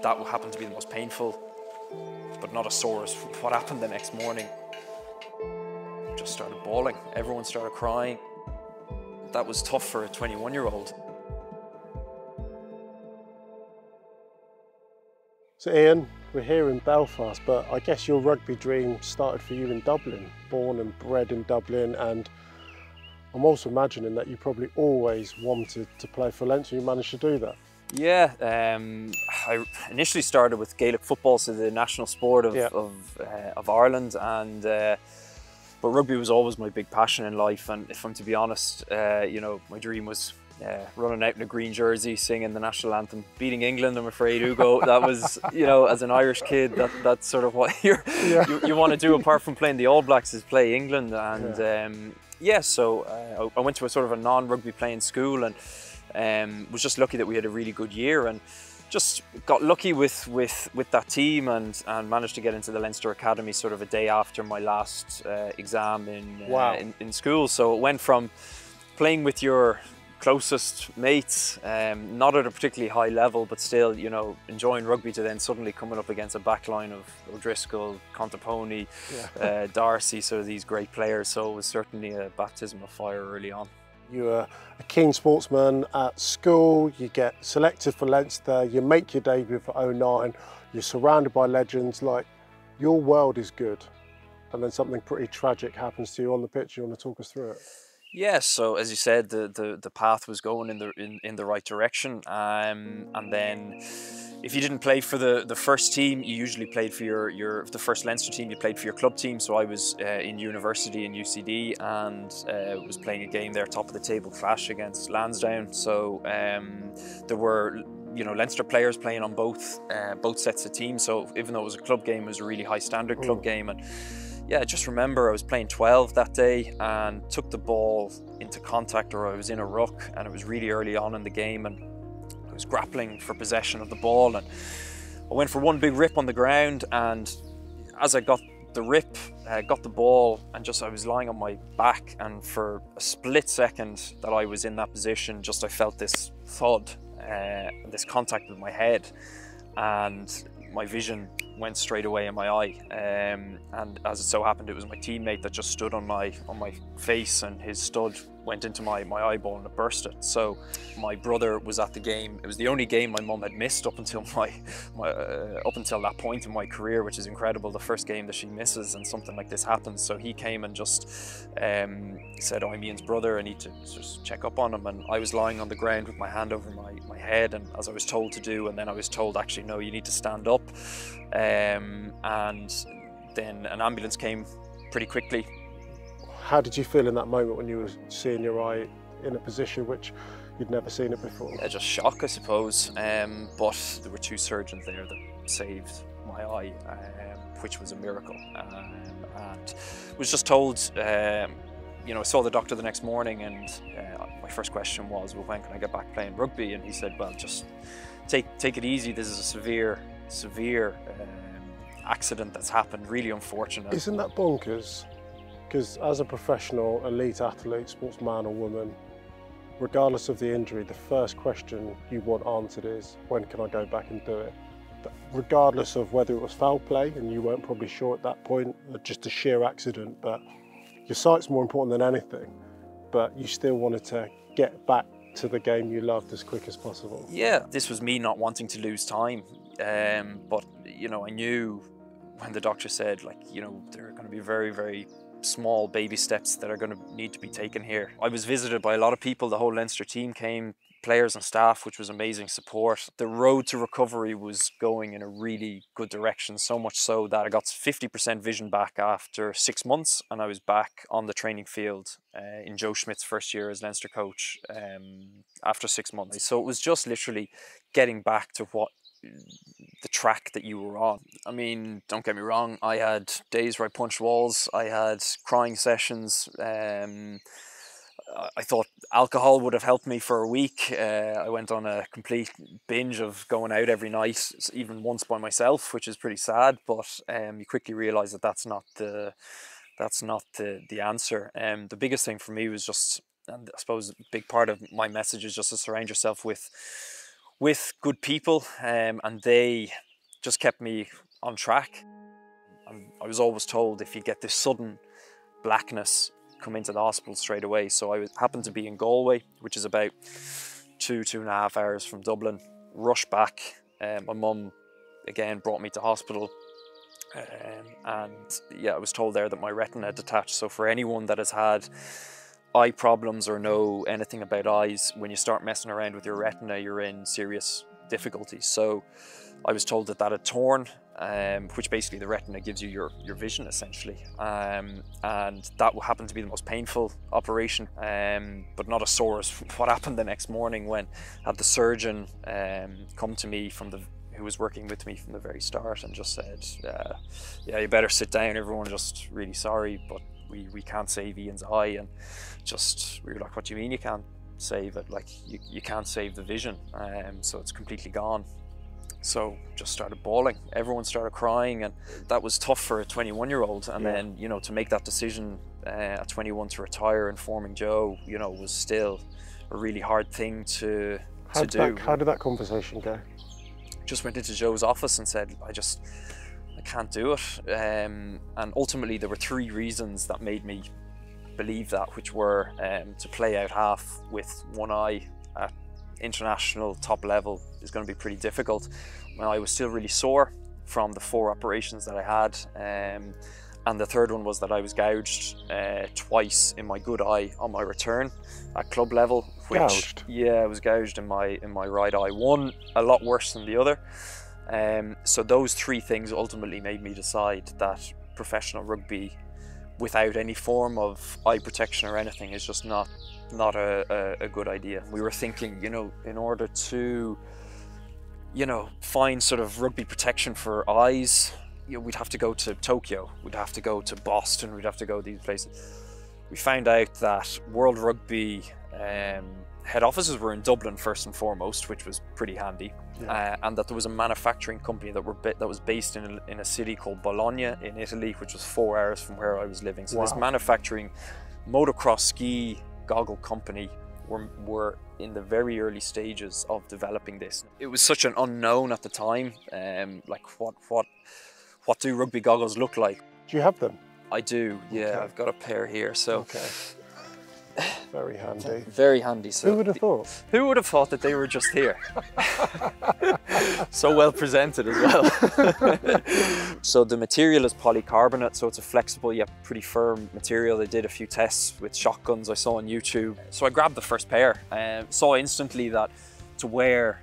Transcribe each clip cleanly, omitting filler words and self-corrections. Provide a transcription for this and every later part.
that happened to be the most painful, but not as sore as what happened the next morning. Just started bawling. Everyone started crying. That was tough for a 21-year-old. So Ian, we're here in Belfast, but I guess your rugby dream started for you in Dublin, born and bred in Dublin, and I'm also imagining that you probably always wanted to play for Leinster. You managed to do that. Yeah, I initially started with Gaelic football, so the national sport of Ireland, and but rugby was always my big passion in life. And if I'm to be honest, you know, my dream was running out in a green jersey, singing the national anthem, beating England. I'm afraid, Hugo, that was, you know, as an Irish kid, that's sort of what you want to do apart from playing the All Blacks, is play England. And so I went to a sort of a non-rugby playing school, and was just lucky that we had a really good year, and just got lucky with that team, and managed to get into the Leinster Academy sort of a day after my last exam in school. So it went from playing with your closest mates, not at a particularly high level, but still, you know, enjoying rugby, to then suddenly coming up against a backline of O'Driscoll, Contaponi, Darcy, so these great players. So it was certainly a baptism of fire early on. You were a keen sportsman at school, you get selected for Leinster, you make your debut for 09, you're surrounded by legends, like, your world is good. And then something pretty tragic happens to you on the pitch. You want to talk us through it? Yeah, so as you said, the path was going in the right direction, and then if you didn't play for the first team, you usually played for the first Leinster team. You played for your club team. So I was in university in UCD, and was playing a game there, top of the table clash against Lansdowne. So there were, you know, Leinster players playing on both sets of teams. So even though it was a club game, it was a really high standard club game. And yeah, I just remember I was playing 12 that day and took the ball into contact, or I was in a ruck, and it was really early on in the game, and I was grappling for possession of the ball, and I went for one big rip on the ground, and as I got the rip, got the ball, and just I was lying on my back, and for a split second that I was in that position, just I felt this thud, this contact with my head, and my vision went straight away in my eye, and as it so happened, it was my teammate that just stood on my face, and his stud went into my eyeball and it burst it. So my brother was at the game. It was the only game my mum had missed up until up until that point in my career, which is incredible, the first game that she misses and something like this happens. So he came and just said, "Oh, I'm Ian's brother, I need to just check up on him." And I was lying on the ground with my hand over my head, and as I was told to do, and then I was told, actually, no, you need to stand up. And then an ambulance came pretty quickly. How did you feel in that moment when you were seeing your eye in a position which you'd never seen it before? Yeah, just shock, I suppose. But there were two surgeons there that saved my eye, which was a miracle. And was just told, you know, I saw the doctor the next morning, and my first question was, well, when can I get back playing rugby? And he said, well, just take it easy. This is a severe accident that's happened, really unfortunate. Isn't that bonkers? Because as a professional elite athlete, sportsman or woman, regardless of the injury, the first question you want answered is, when can I go back and do it? But regardless of whether it was foul play, and you weren't probably sure at that point, or just a sheer accident, but your sight's more important than anything, but you still wanted to get back to the game you loved as quick as possible. Yeah, this was me not wanting to lose time, but you know, I knew when the doctor said, like, you know, there are going to be very, very small baby steps that are going to need to be taken here. I was visited by a lot of people. The whole Leinster team came, players and staff, which was amazing support. The road to recovery was going in a really good direction, so much so that I got 50% vision back after 6 months, and I was back on the training field in Joe Schmidt's first year as Leinster coach after 6 months. So it was just literally getting back to what the track that you were on. I mean, don't get me wrong, I had days where I punched walls, I had crying sessions. I thought alcohol would have helped me for a week. I went on a complete binge of going out every night, even once by myself, which is pretty sad, but you quickly realise that that's not the answer. The biggest thing for me was just, and I suppose a big part of my message is just to surround yourself with with good people, and they just kept me on track. And I was always told if you get this sudden blackness, come into the hospital straight away. So I happened to be in Galway, which is about 2.5 hours from Dublin. Rushed back. My mum again brought me to hospital, and yeah, I was told there that my retina had detached. So for anyone that has had eye problems or know anything about eyes, when you start messing around with your retina, you're in serious difficulties. So I was told that had torn, which basically the retina gives you your vision essentially, and that happened to be the most painful operation, but not as sore as what happened the next morning when I had the surgeon come to me who was working with me from the very start and just said, yeah, you better sit down, everyone, just really sorry, but we can't save Ian's eye. And we were like, what do you mean you can't save it? Like, you can't save the vision, so it's completely gone. So just started bawling, everyone started crying, and that was tough for a 21-year-old. And then, you know, to make that decision at 21 to retire and forming Joe, you know, was still a really hard thing to do. How did that conversation go? Just went into Joe's office and said, I can't do it. And ultimately there were 3 reasons that made me believe that, which were to play out half with one eye at international top level is going to be pretty difficult. My eye was still really sore from the 4 operations that I had. And the third one was that I was gouged twice in my good eye on my return at club level. Gouged? Yeah, I was gouged in my right eye. One a lot worse than the other. So those 3 things ultimately made me decide that professional rugby without any form of eye protection or anything is just not a good idea. We were thinking, you know, in order to, you know, find sort of rugby protection for eyes, you know, we'd have to go to Tokyo, we'd have to go to Boston, we'd have to go to these places. We found out that World Rugby head offices were in Dublin first and foremost, which was pretty handy, and that there was a manufacturing company that was based in a city called Bologna in Italy, which was 4 hours from where I was living. So this manufacturing motocross ski goggle company were in the very early stages of developing this. It was such an unknown at the time, like what do rugby goggles look like? Do you have them? I do, yeah. Okay. I've got a pair here, so. Okay. Very handy. Very handy. So who would have thought? Who would have thought that they were just here? So well presented as well. So the material is polycarbonate, so it's a flexible yet pretty firm material. They did a few tests with shotguns I saw on YouTube. So I grabbed the first pair and saw instantly that to wear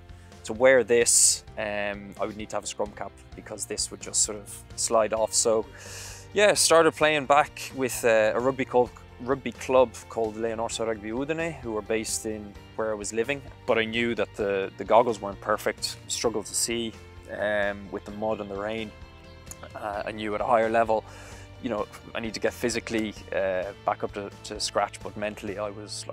this, I would need to have a scrum cap because this would just sort of slide off. So yeah, started playing back with a rugby club called Leonorsa Rugby Udine, who were based in where I was living. But I knew that the goggles weren't perfect, struggled to see with the mud and the rain. I knew at a higher level, you know, I need to get physically back up to scratch, but mentally I was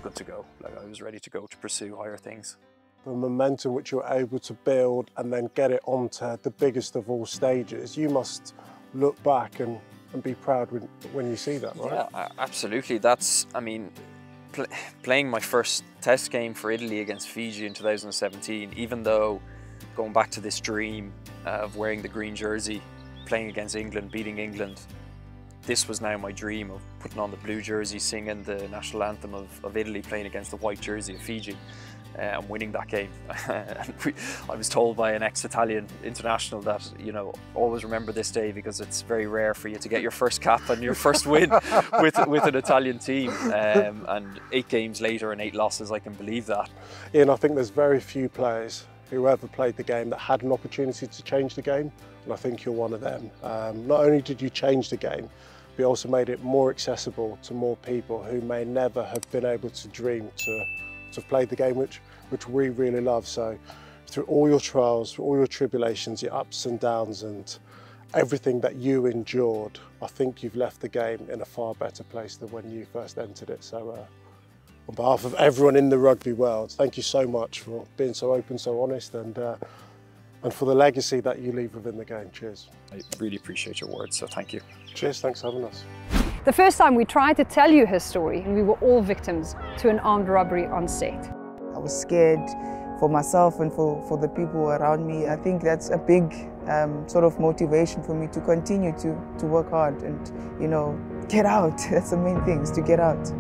good to go. Like, I was ready to go to pursue higher things. The momentum which you're able to build and then get it onto the biggest of all stages, you must look back and be proud when you see that, right? Yeah, absolutely. That's, I mean, playing my first test game for Italy against Fiji in 2017, even though going back to this dream of wearing the green jersey, playing against England, beating England, this was now my dream of putting on the blue jersey, singing the national anthem of Italy, playing against the white jersey of Fiji. And winning that game. I was told by an ex-Italian international that, you know, always remember this day because it's very rare for you to get your first cap and your first win with an Italian team. And 8 games later and 8 losses, I can believe that. Ian, I think there's very few players who ever played the game that had an opportunity to change the game, and I think you're one of them. Not only did you change the game, but you also made it more accessible to more people who may never have been able to dream to play the game, which we really love. So through all your trials, through all your tribulations, your ups and downs and everything that you endured, I think you've left the game in a far better place than when you first entered it. So on behalf of everyone in the rugby world, thank you so much for being so open, so honest, and for the legacy that you leave within the game. Cheers. I really appreciate your words, so thank you. Cheers, thanks for having us. The first time we tried to tell you his story, and we were all victims to an armed robbery on set. I was scared for myself and for the people around me, I think that's a big sort of motivation for me to continue to work hard and, you know, get out. That's the main thing, is to get out.